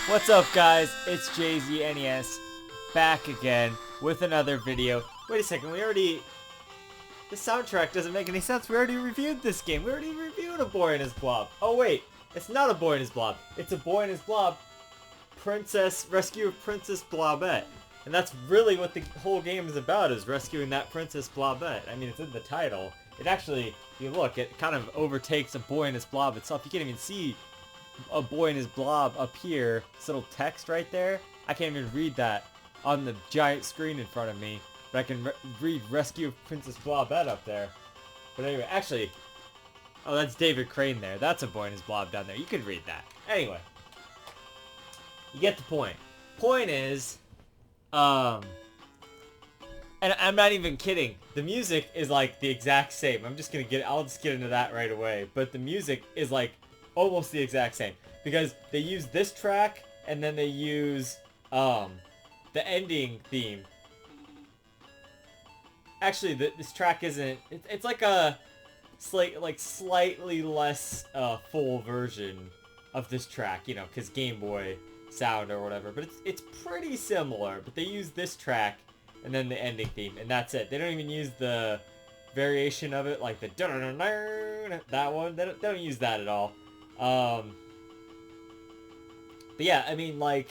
What's up, guys? It's JZNES back again with another video. Wait a second, the soundtrack doesn't make any sense. We already reviewed this game. We already reviewed A Boy and His Blob. Oh wait, it's not A Boy and His Blob. It's A Boy and His Blob Rescue of Princess Blobette. And that's really what the whole game is about, is rescuing that Princess Blobette. I mean, it's in the title. It actually, if you look, it kind of overtakes A Boy and His Blob itself. You can't even see A Boy and His Blob up here. This little text right there. I can't even read that on the giant screen in front of me. But I can read Rescue of Princess Blobette up there. But anyway, actually, oh, that's David Crane there. That's A Boy and His Blob down there. You can read that. Anyway, you get the point. Point is, and I'm not even kidding. The music is like the exact same. I'll just get into that right away. But the music is like almost the exact same, because they use this track and then they use the ending theme. Actually, this track isn't. It's like a slightly less full version of this track, you know, because Gameboy sound or whatever. But it's pretty similar. But they use this track and then the ending theme, and that's it. They don't even use the variation of it, like the that one. They don't use that at all. But yeah, I mean, like,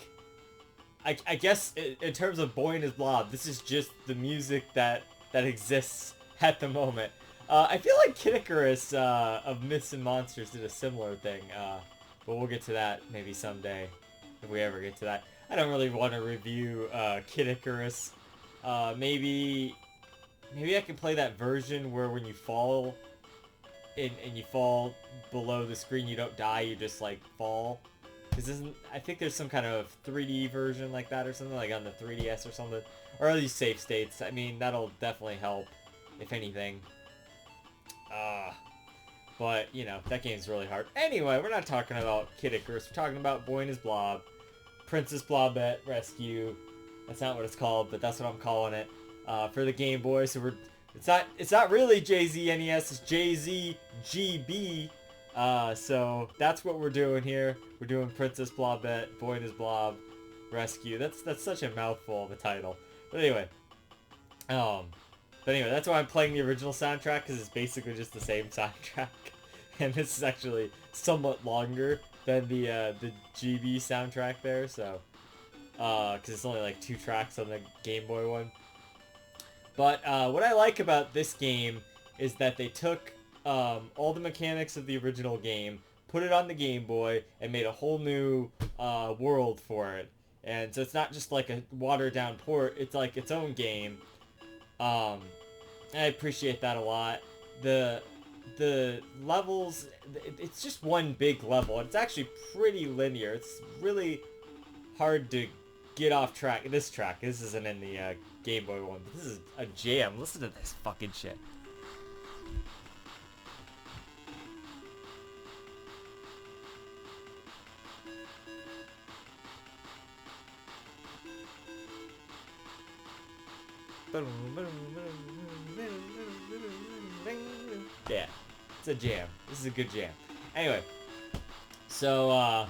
I guess in terms of Boy and His Blob, this is just the music that exists at the moment. I feel like Kid Icarus of Myths and Monsters did a similar thing, but we'll get to that maybe someday, if we ever get to that. I don't really want to review Kid Icarus. Maybe I can play that version where when you fall and you fall below the screen, you don't die, you just like fall. Because I think there's some kind of 3D version like that or something, like on the 3DS or something. Or at least save states. I mean, that'll definitely help, if anything. But, you know, that game's really hard. Anyway, we're not talking about Kid Icarus. We're talking about Boy and His Blob. Princess Blobette Rescue. That's not what it's called, but that's what I'm calling it. For the Game Boy. So it's not really JZNES, it's JZGB. So that's what we're doing here. We're doing Princess Blobette, Boy and His Blob Rescue. That's such a mouthful of a title. But anyway, that's why I'm playing the original soundtrack, because it's basically just the same soundtrack, and this is actually somewhat longer than the GB soundtrack there. So, because it's only like 2 tracks on the Game Boy one. But what I like about this game is that they took all the mechanics of the original game, put it on the Game Boy, and made a whole new world for it. And so it's not just like a watered down port, it's like its own game. I appreciate that a lot. The levels, it's just one big level. It's actually pretty linear. It's really hard to get off track. This isn't in the Game Boy one, but this is a jam. Listen to this fucking shit. Yeah, it's a jam. This is a good jam. Anyway, so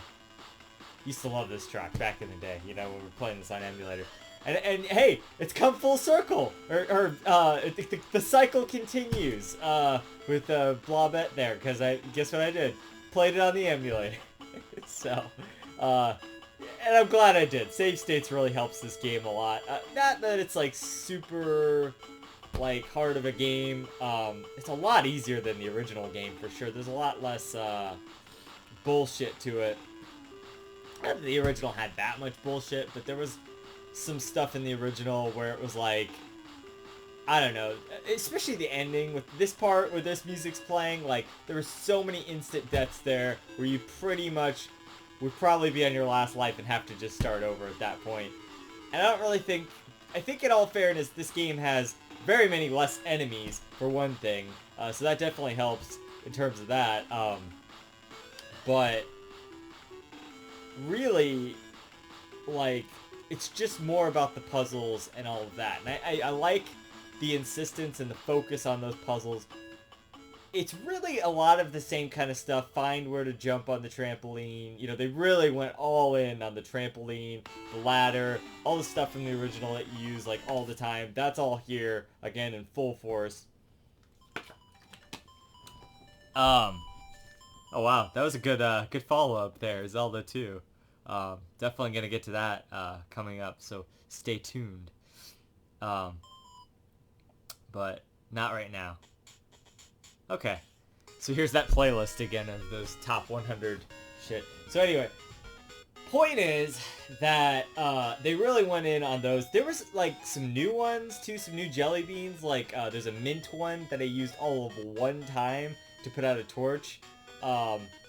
used to love this track back in the day, you know, when we were playing this on emulator. And hey, it's come full circle, the cycle continues with Blobette there, because guess what I did? Played it on the emulator. So, and I'm glad I did. Save states really helps this game a lot. Not that it's like super like hard of a game. It's a lot easier than the original game for sure. There's a lot less bullshit to it. Not that the original had that much bullshit, but there was some stuff in the original where it was like, I don't know, especially the ending with this part where this music's playing, like, there were so many instant deaths there where you pretty much would probably be on your last life and have to just start over at that point. And I think in all fairness, this game has very many less enemies, for one thing, so that definitely helps in terms of that, but really, like, it's just more about the puzzles and all of that. And I like the insistence and the focus on those puzzles. it's really a lot of the same kind of stuff. Find where to jump on the trampoline. You know, they really went all in on the trampoline, the ladder, all the stuff from the original that you use like all the time. That's all here again in full force. Oh wow, that was a good follow up there, Zelda 2. Definitely gonna get to that coming up, so stay tuned. But not right now. Okay, so here's that playlist again of those top 100 shit. So anyway, point is that they really went in on those. There was like some new ones too, some new jelly beans. Like there's a mint one that I used all of one time to put out a torch.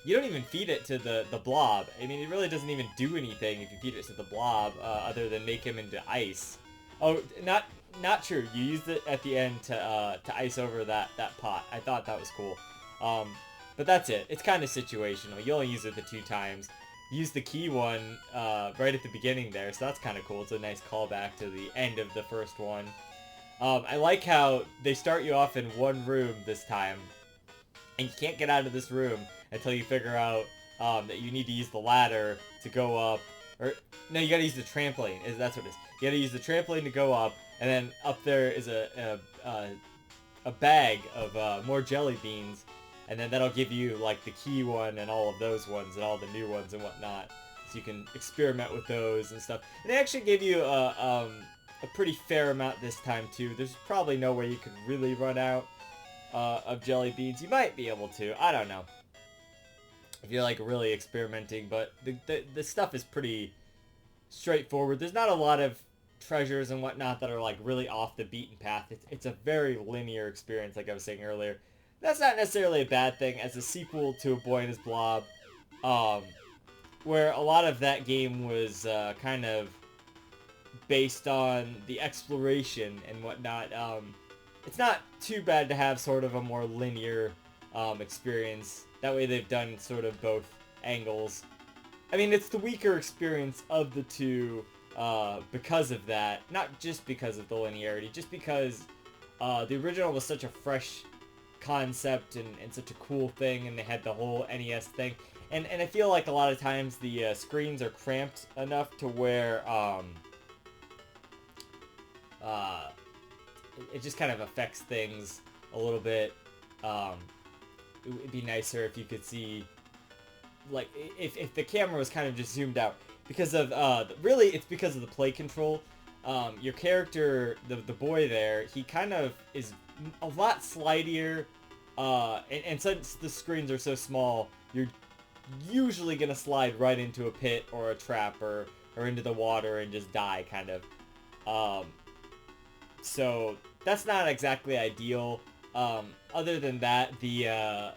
You don't even feed it to the blob. I mean, it really doesn't even do anything if you feed it to the blob, other than make him into ice. Oh, not true. You used it at the end to ice over that pot. I thought that was cool. But that's it. It's kind of situational. You only use it the 2 times. Use the key one right at the beginning there, so that's kind of cool. It's a nice callback to the end of the first one. I like how they start you off in one room this time, and you can't get out of this room until you figure out that you need to use the ladder to go up. Or, no, you gotta use the trampoline. That's what it is. You gotta use the trampoline to go up, and then up there is a bag of more jelly beans, and then that'll give you, like, the key one and all of those ones and all the new ones and whatnot. So you can experiment with those and stuff. And they actually give you a pretty fair amount this time, too. There's probably no way you could really run out of jelly beans. You might be able to. I don't know. If you're like really experimenting, but the stuff is pretty straightforward. There's not a lot of treasures and whatnot that are like really off the beaten path. It's a very linear experience, like I was saying earlier. That's not necessarily a bad thing as a sequel to A Boy and His Blob, where a lot of that game was kind of based on the exploration and whatnot. It's not too bad to have sort of a more linear experience. That way they've done sort of both angles. I mean, it's the weaker experience of the two because of that. Not just because of the linearity, just because the original was such a fresh concept and such a cool thing, and they had the whole NES thing. And I feel like a lot of times the screens are cramped enough to where it just kind of affects things a little bit. It would be nicer if you could see, like, if the camera was kind of just zoomed out. Because of, really, it's because of the play control. Your character, the boy there, he kind of is a lot slidier, and since the screens are so small, you're usually going to slide right into a pit or a trap or into the water and just die, kind of. So, that's not exactly ideal. Other than that, the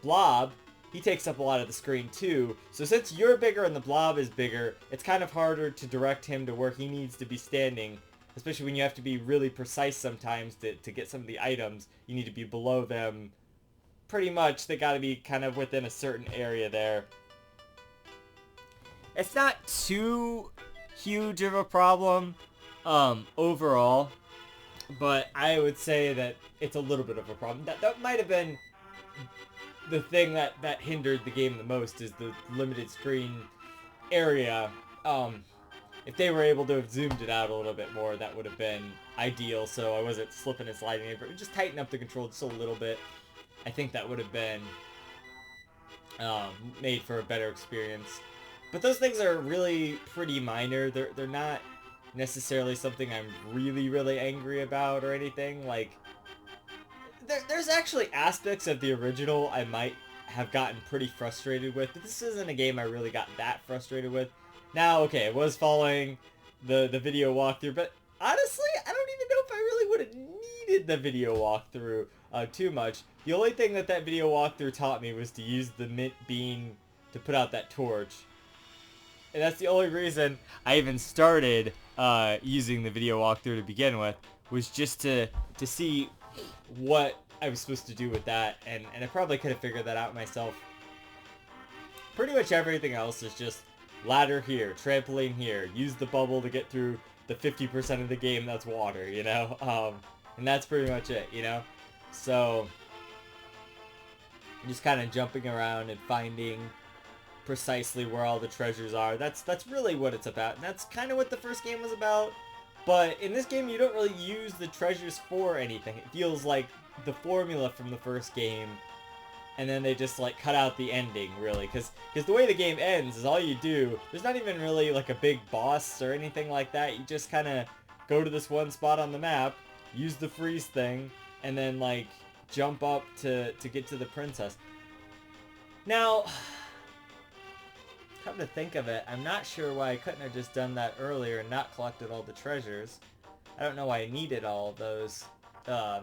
blob, he takes up a lot of the screen too. So since you're bigger and the blob is bigger, it's kind of harder to direct him to where he needs to be standing, especially when you have to be really precise sometimes to get some of the items. You need to be below them. Pretty much, they gotta be kind of within a certain area there. It's not too huge of a problem overall, but I would say that it's a little bit of a problem. That might have been the thing that hindered the game the most, is the limited screen area. If they were able to have zoomed it out a little bit more, that would have been ideal, so I wasn't slipping and sliding in. But just tighten up the control just a little bit. I think that would have been made for a better experience. But those things are really pretty minor. They're not necessarily something I'm really angry about or anything. Like, there's actually aspects of the original I might have gotten pretty frustrated with, but this isn't a game I really got that frustrated with. Now, okay, it was following the video walkthrough, but honestly, I don't even know if I really would have needed the video walkthrough too much. The only thing that video walkthrough taught me was to use the mint bean to put out that torch. And that's the only reason I even started using the video walkthrough to begin with, was just to see what I was supposed to do with that, and I probably could have figured that out myself. Pretty much everything else is just ladder here, trampoline here, use the bubble to get through the 50% of the game that's water, you know? And that's pretty much it, you know? So, just kind of jumping around and finding precisely where all the treasures are. That's really what it's about. And that's kind of what the first game was about. But in this game, you don't really use the treasures for anything. It feels like the formula from the first game, and then they just like cut out the ending, really. Because the way the game ends is all you do. There's not even really like a big boss or anything like that. You just kind of go to this one spot on the map, use the freeze thing, and then like jump up to get to the princess. Now, come to think of it, I'm not sure why I couldn't have just done that earlier and not collected all the treasures. I don't know why I needed all of those.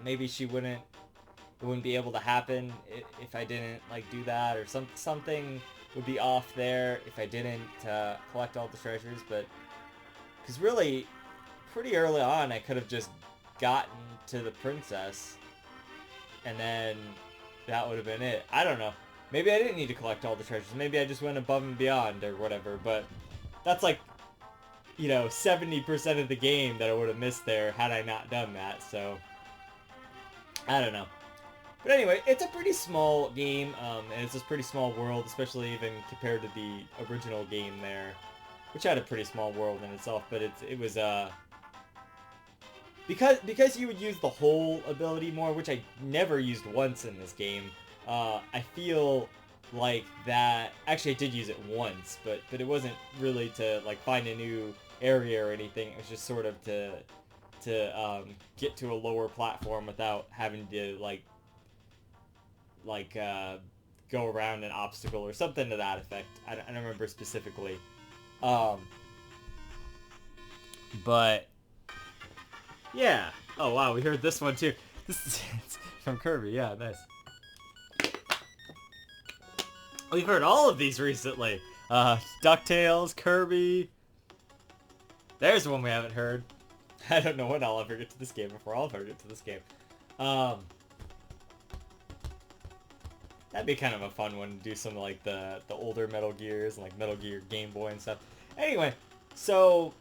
Maybe it wouldn't be able to happen if I didn't like do that, or something would be off there if I didn't collect all the treasures. But because really, pretty early on, I could have just gotten to the princess, and then that would have been it. I don't know. Maybe I didn't need to collect all the treasures. Maybe I just went above and beyond or whatever. But that's like, 70% of the game that I would have missed there had I not done that. So, I don't know. But anyway, it's a pretty small game, and it's a pretty small world, especially even compared to the original game there, which had a pretty small world in itself. But it was because you would use the whole ability more, which I never used once in this game. I feel like that. Actually, I did use it once, but it wasn't really to like find a new area or anything. It was just sort of to get to a lower platform without having to go around an obstacle or something to that effect. I don't remember specifically. But yeah. Oh wow, we heard this one too. This is from Kirby. Yeah, nice. We've heard all of these recently. DuckTales, Kirby. There's one we haven't heard. I don't know when I'll ever get to this game before I'll ever get to this game. That'd be kind of a fun one to do some like the older Metal Gears, like Metal Gear Gameboy and stuff. Anyway, so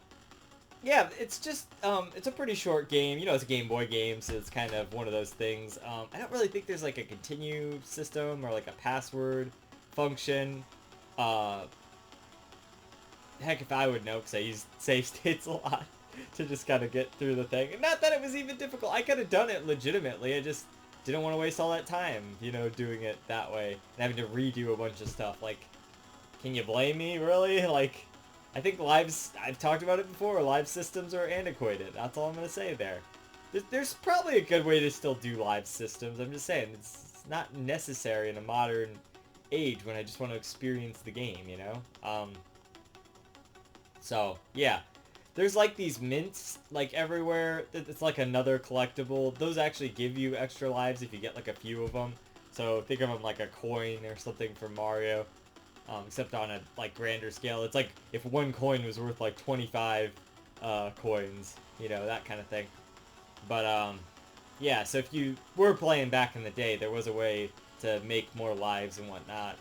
yeah, it's just it's a pretty short game. It's a Game Boy game, so it's kind of one of those things. I don't really think there's like a continue system or like a password function. Heck, if I would know, because I use save states a lot to just kind of get through the thing. And not that it was even difficult. I could have done it legitimately. I just didn't want to waste all that time, doing it that way and having to redo a bunch of stuff. Like, can you blame me, really? Like, I think I've talked about it before, live systems are antiquated. That's all I'm going to say there. There's probably a good way to still do live systems. I'm just saying, it's not necessary in a modern age when I just want to experience the game, So, yeah. There's like these mints like everywhere. It's like another collectible. Those actually give you extra lives if you get like a few of them. So think of them like a coin or something for Mario. Except on a like grander scale. It's like if one coin was worth like 25 coins, that kind of thing. But yeah, so if you were playing back in the day, there was a way to make more lives and whatnot.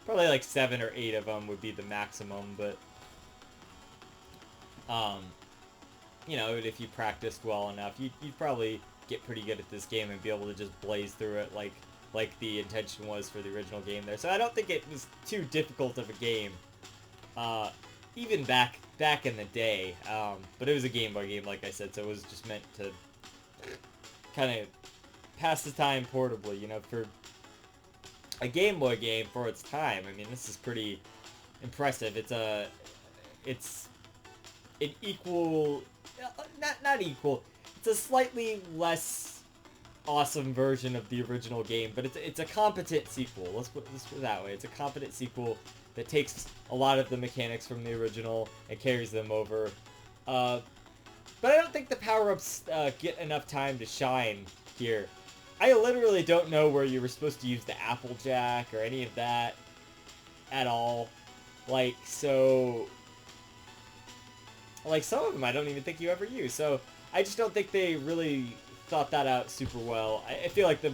Probably like 7 or 8 of them would be the maximum, but if you practiced well enough, you'd probably get pretty good at this game and be able to just blaze through it like the intention was for the original game there. So I don't think it was too difficult of a game, even back in the day. But it was a Game Boy game, like I said, so it was just meant to kind of pass the time portably, for a Game Boy game for its time. I mean, this is pretty impressive. It's an equal, not equal. It's a slightly less awesome version of the original game, but it's a competent sequel. Let's put it that way. It's a competent sequel that takes a lot of the mechanics from the original and carries them over. But I don't think the power-ups get enough time to shine here. I literally don't know where you were supposed to use the Applejack or any of that at all. Like, some of them I don't even think you ever use. So I just don't think they really thought that out super well. I feel like the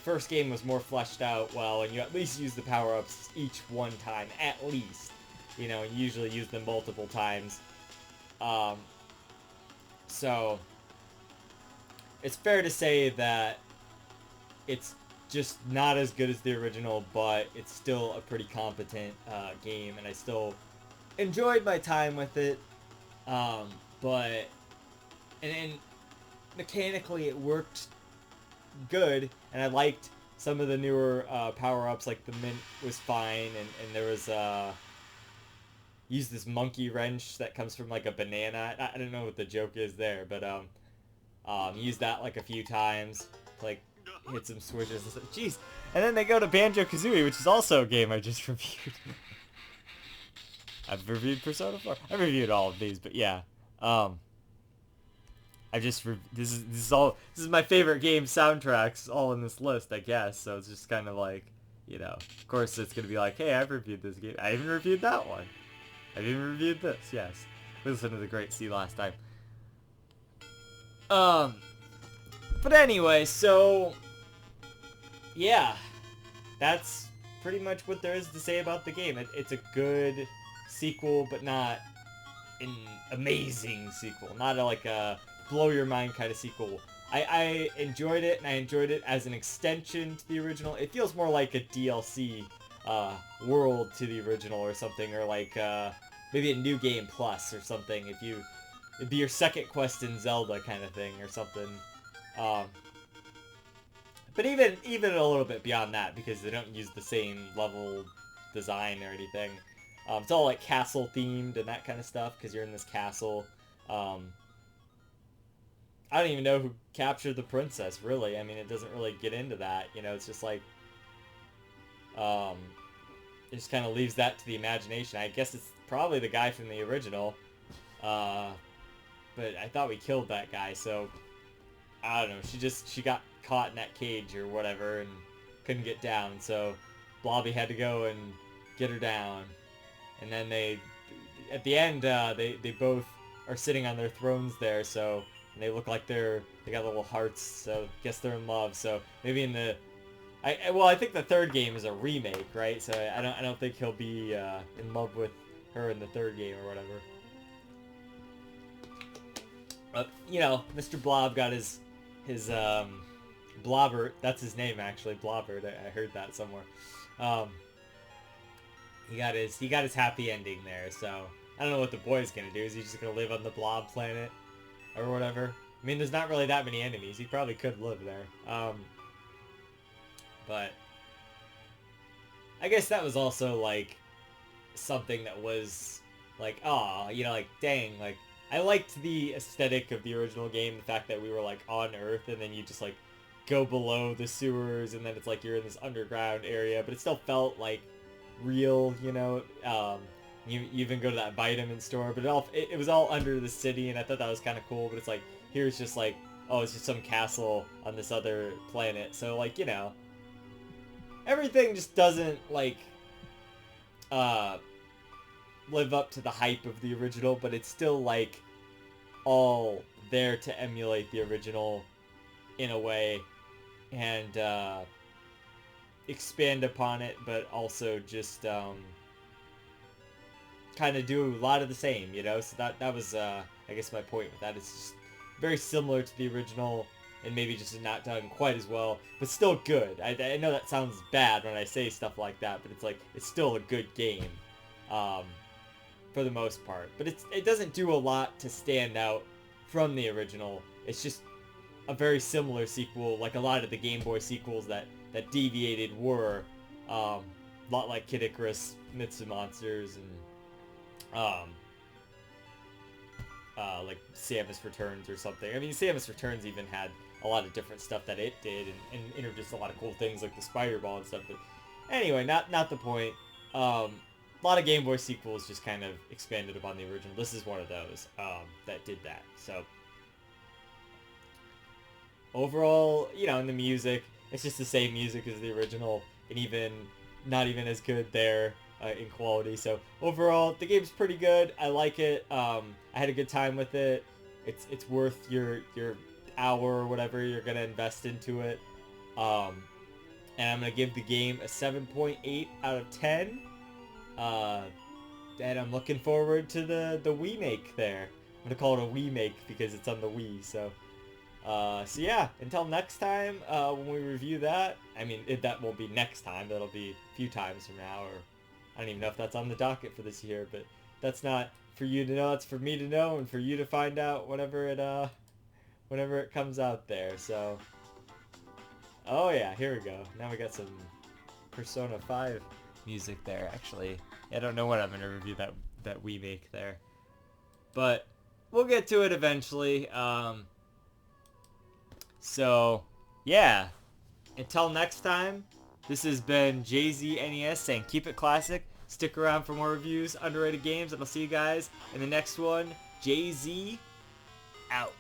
first game was more fleshed out well, and you at least use the power-ups each one time, at least. You usually use them multiple times. So it's fair to say that it's just not as good as the original, but it's still a pretty competent game, and I still enjoyed my time with it. But and mechanically it worked good, and I liked some of the newer power-ups, like the mint was fine, and there was use this monkey wrench that comes from like a banana. I don't know what the joke is there, but use that like a few times to like hit some switches and stuff. Jeez. And then they go to Banjo-Kazooie, which is also a game I just reviewed. I've reviewed Persona 4. I've reviewed all of these, but yeah. This is my favorite game soundtracks all in this list, I guess. So it's just kind of like, you know, of course it's gonna be like, hey, I've reviewed this game. I even reviewed that one. I've even reviewed this. Yes, listen to the Great Sea last time. But anyway, so yeah, that's pretty much what there is to say about the game. It's a good sequel, but not an amazing sequel. Not like a blow your mind kind of sequel. I enjoyed it, and I enjoyed it as an extension to the original. It feels more like a DLC world to the original or something, or like maybe a new game plus or something. It'd be your second quest in Zelda kind of thing or something. But even a little bit beyond that, because they don't use the same level design or anything. It's all like castle themed and that kind of stuff, because you're in this castle. I don't even know who captured the princess, really. I mean, it doesn't really get into that, you know. It's just like, it just kind of leaves that to the imagination. I guess it's probably the guy from the original, but I thought we killed that guy, so I don't know. She got caught in that cage or whatever and couldn't get down, so Blobby had to go and get her down. And then at the end, they both are sitting on their thrones there, so. And they look like they got little hearts, so I guess they're in love. So maybe I think the third game is a remake, right? So I don't think he'll be in love with her in the third game or whatever. But you know, Mr. Blob got his Blobbert. That's his name actually, Blobbert. I heard that somewhere. He got his happy ending there. So I don't know what the boy's gonna do. Is he just gonna live on the Blob planet? Or whatever. I mean, there's not really that many enemies. He probably could live there. But I guess that was also like something that was like, aw, you know, like, dang, like, I liked the aesthetic of the original game, the fact that we were like on Earth and then you just like go below the sewers and then it's like you're in this underground area, but it still felt like real, you know. You even go to that vitamin store, but it was all under the city, and I thought that was kind of cool. But it's like, here's just like, oh, it's just some castle on this other planet. So like, you know, everything just doesn't like live up to the hype of the original, but it's still like all there to emulate the original in a way and expand upon it, but also just kind of do a lot of the same, you know. So that was I guess my point with that. It's just very similar to the original, and maybe just not done quite as well, but still good. I know that sounds bad when I say stuff like that, but it's like it's still a good game for the most part. But it doesn't do a lot to stand out from the original. It's just a very similar sequel, like a lot of the Game Boy sequels that deviated were a lot like Kid Icarus, Myths and Monsters, and like Samus Returns or something. I mean, Samus Returns even had a lot of different stuff that it did and introduced a lot of cool things like the Spider Ball and stuff. But anyway, not the point. A lot of Game Boy sequels just kind of expanded upon the original. This is one of those that did that. So overall, you know, in the music, it's just the same music as the original, and even not even as good there. In quality. So overall, the game's pretty good. I like it. I had a good time with it. It's worth your hour or whatever you're gonna invest into it. And I'm gonna give the game a 7.8 out of 10. And I'm looking forward to the remake there. I'm gonna call it a remake because it's on the Wii. So So yeah, until next time, when we review that, I mean, that won't be next time, that'll be a few times from now, or I don't even know if that's on the docket for this year, but that's not for you to know, that's for me to know, and for you to find out whenever it comes out there, so. Oh yeah, here we go. Now we got some Persona 5 music there, actually. I don't know what I'm going to review that we make there. But we'll get to it eventually. So, yeah. Until next time, this has been JZNES saying keep it classic. Stick around for more reviews, underrated games, and I'll see you guys in the next one. JZ out.